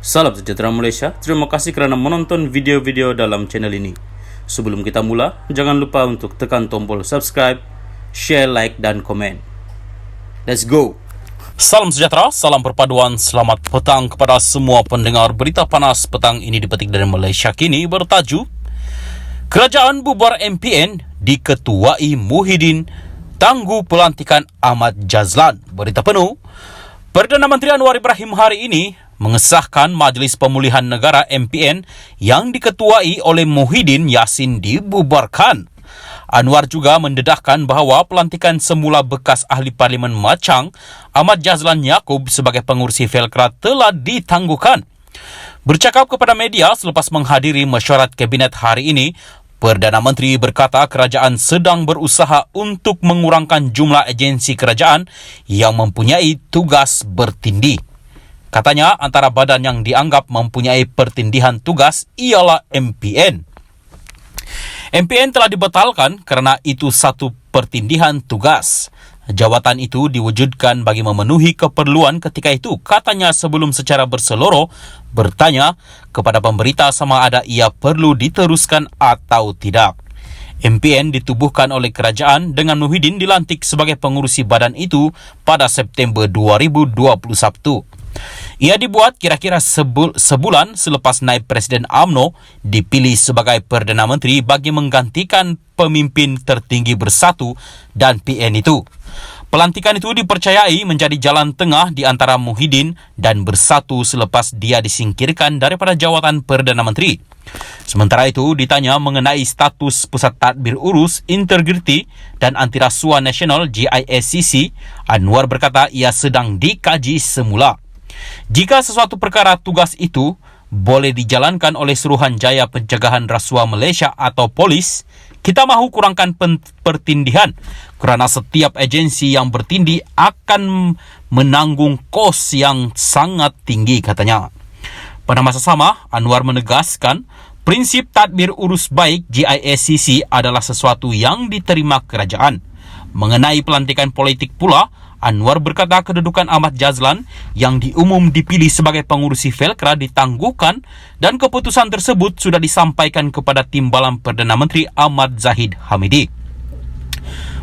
Salam sejahtera Malaysia, terima kasih kerana menonton video-video dalam channel ini. Sebelum kita mula, jangan lupa untuk tekan tombol subscribe, share, like dan komen. Let's go! Salam sejahtera, salam perpaduan, selamat petang kepada semua pendengar berita panas petang ini dipetik dari Malaysia Kini bertajuk Kerajaan bubar MPN diketuai Muhyiddin tangguh pelantikan Ahmad Jazlan. Berita penuh, Perdana Menteri Anwar Ibrahim hari ini mengesahkan Majlis Pemulihan Negara MPN yang diketuai oleh Muhyiddin Yassin dibubarkan. Anwar juga mendedahkan bahawa pelantikan semula bekas ahli Parlimen Machang Ahmad Jazlan Yaakob sebagai pengurusi Velcra telah ditangguhkan. Bercakap kepada media selepas menghadiri mesyuarat Kabinet hari ini, Perdana Menteri berkata kerajaan sedang berusaha untuk mengurangkan jumlah agensi kerajaan yang mempunyai tugas bertindih. Katanya antara badan yang dianggap mempunyai pertindihan tugas ialah MPN. MPN telah dibatalkan kerana itu satu pertindihan tugas. Jawatan itu diwujudkan bagi memenuhi keperluan ketika itu, katanya sebelum secara berseloroh bertanya kepada pemberita sama ada ia perlu diteruskan atau tidak. MPN ditubuhkan oleh kerajaan dengan Muhyiddin dilantik sebagai pengurusi badan itu pada September 2021. Ia dibuat kira-kira sebulan selepas Naib Presiden UMNO dipilih sebagai Perdana Menteri bagi menggantikan pemimpin tertinggi Bersatu dan PN itu. Pelantikan itu dipercayai menjadi jalan tengah di antara Muhyiddin dan Bersatu selepas dia disingkirkan daripada jawatan Perdana Menteri. Sementara itu, ditanya mengenai status Pusat Tadbir Urus, Integriti dan Antirasuah Nasional GISCC, Anwar berkata ia sedang dikaji semula. Jika sesuatu perkara tugas itu boleh dijalankan oleh Suruhanjaya Pencegahan Rasuah Malaysia atau polis, kita mahu kurangkan pertindihan kerana setiap agensi yang bertindih akan menanggung kos yang sangat tinggi, katanya. Pada masa sama, Anwar menegaskan prinsip tadbir urus baik GISCC adalah sesuatu yang diterima kerajaan. Mengenai pelantikan politik pula, Anwar berkata kedudukan Ahmad Jazlan yang diumum dipilih sebagai pengurusi Velcra ditangguhkan dan keputusan tersebut sudah disampaikan kepada Timbalan Perdana Menteri Ahmad Zahid Hamidi.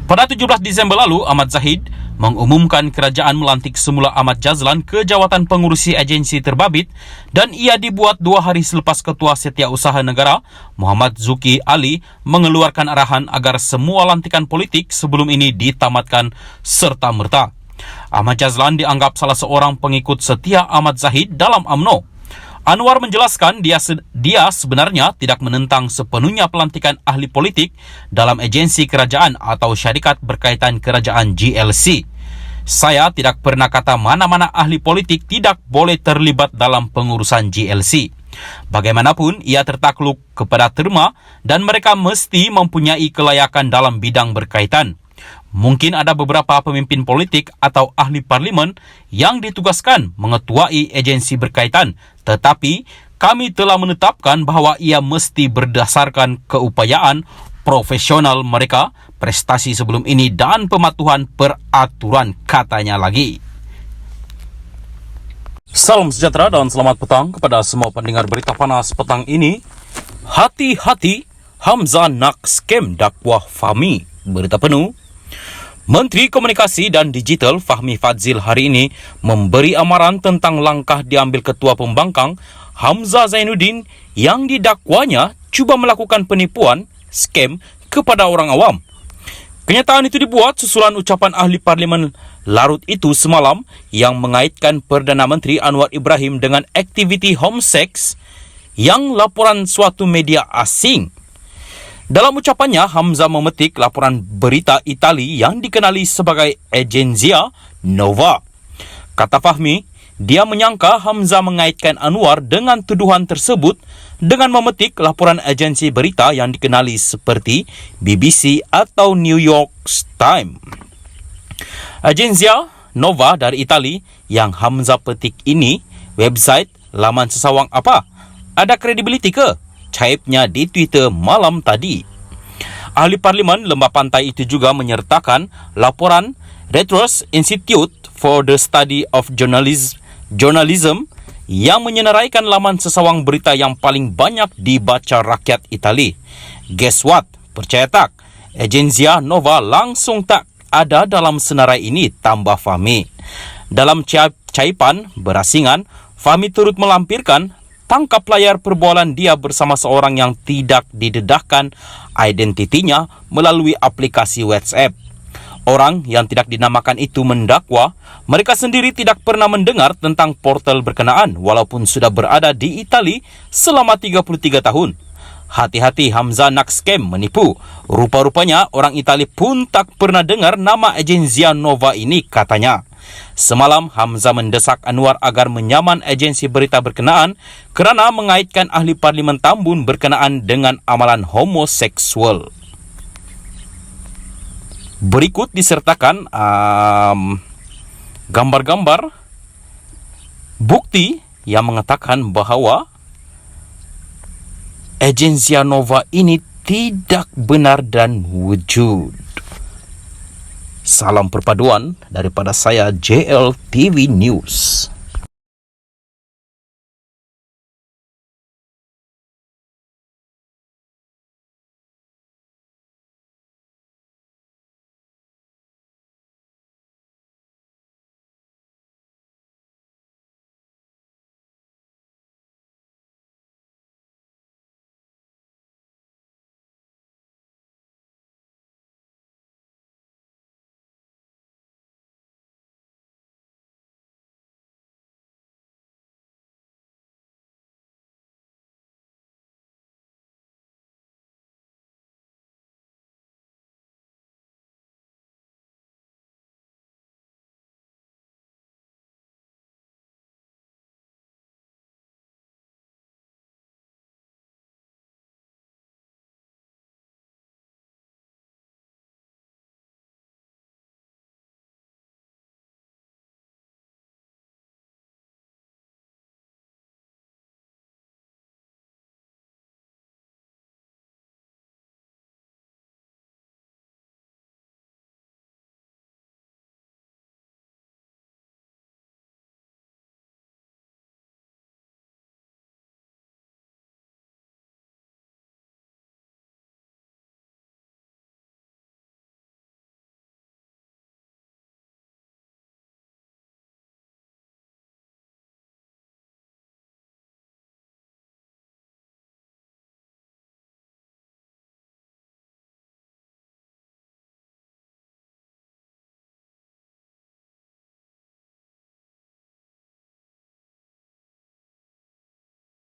Pada 17 Disember lalu, Ahmad Zahid mengumumkan kerajaan melantik semula Ahmad Jazlan ke jawatan pengurusi agensi terbabit dan ia dibuat 2 hari selepas Ketua Setiausaha Negara Muhammad Zuki Ali mengeluarkan arahan agar semua lantikan politik sebelum ini ditamatkan serta-merta. Ahmad Jazlan dianggap salah seorang pengikut setia Ahmad Zahid dalam UMNO. Anwar menjelaskan dia sebenarnya tidak menentang sepenuhnya pelantikan ahli politik dalam agensi kerajaan atau syarikat berkaitan kerajaan GLC. Saya tidak pernah kata mana-mana ahli politik tidak boleh terlibat dalam pengurusan GLC. Bagaimanapun, ia tertakluk kepada terma dan mereka mesti mempunyai kelayakan dalam bidang berkaitan. Mungkin ada beberapa pemimpin politik atau ahli parlimen yang ditugaskan mengetuai agensi berkaitan, tetapi kami telah menetapkan bahawa ia mesti berdasarkan keupayaan profesional mereka, prestasi sebelum ini dan pematuhan peraturan, katanya lagi. Salam sejahtera dan selamat petang kepada semua pendengar berita panas petang ini. Hati-hati, Hamzah nak scam dakwah Fahmi. Berita penuh, Menteri Komunikasi dan Digital Fahmi Fadzil hari ini memberi amaran tentang langkah diambil Ketua Pembangkang Hamzah Zainuddin yang didakwanya cuba melakukan penipuan, scam kepada orang awam. Kenyataan itu dibuat susulan ucapan ahli Parlimen Larut itu semalam yang mengaitkan Perdana Menteri Anwar Ibrahim dengan aktiviti homesex yang laporan suatu media asing. Dalam ucapannya, Hamzah memetik laporan berita Itali yang dikenali sebagai Agenzia Nova. Kata Fahmi, dia menyangka Hamzah mengaitkan Anwar dengan tuduhan tersebut dengan memetik laporan agensi berita yang dikenali seperti BBC atau New York Times. Agenzia Nova dari Itali yang Hamzah petik ini, website laman sesawang apa? Ada kredibiliti ke? Caipnya di Twitter malam tadi. Ahli Parlimen Lembah Pantai itu juga menyertakan laporan Reuters Institute for the Study of Journalism yang menyenaraikan laman sesawang berita yang paling banyak dibaca rakyat Itali. Guess what? Percaya tak? Agenzia Nova langsung tak ada dalam senarai ini, tambah Fahmi. Dalam caipan berasingan, Fahmi turut melampirkan tangkap layar perbualan dia bersama seorang yang tidak didedahkan identitinya melalui aplikasi WhatsApp. Orang yang tidak dinamakan itu mendakwa mereka sendiri tidak pernah mendengar tentang portal berkenaan walaupun sudah berada di Itali selama 33 tahun. Hati-hati Hamzah nak scam menipu. Rupa-rupanya orang Itali pun tak pernah dengar nama Agenzia Nova ini, katanya. Semalam Hamzah mendesak Anwar agar menyaman agensi berita berkenaan kerana mengaitkan ahli Parlimen Tambun berkenaan dengan amalan homoseksual. Berikut disertakan gambar-gambar bukti yang mengatakan bahawa Agenzia Nova ini tidak benar dan wujud. Salam perpaduan daripada saya JL TV News.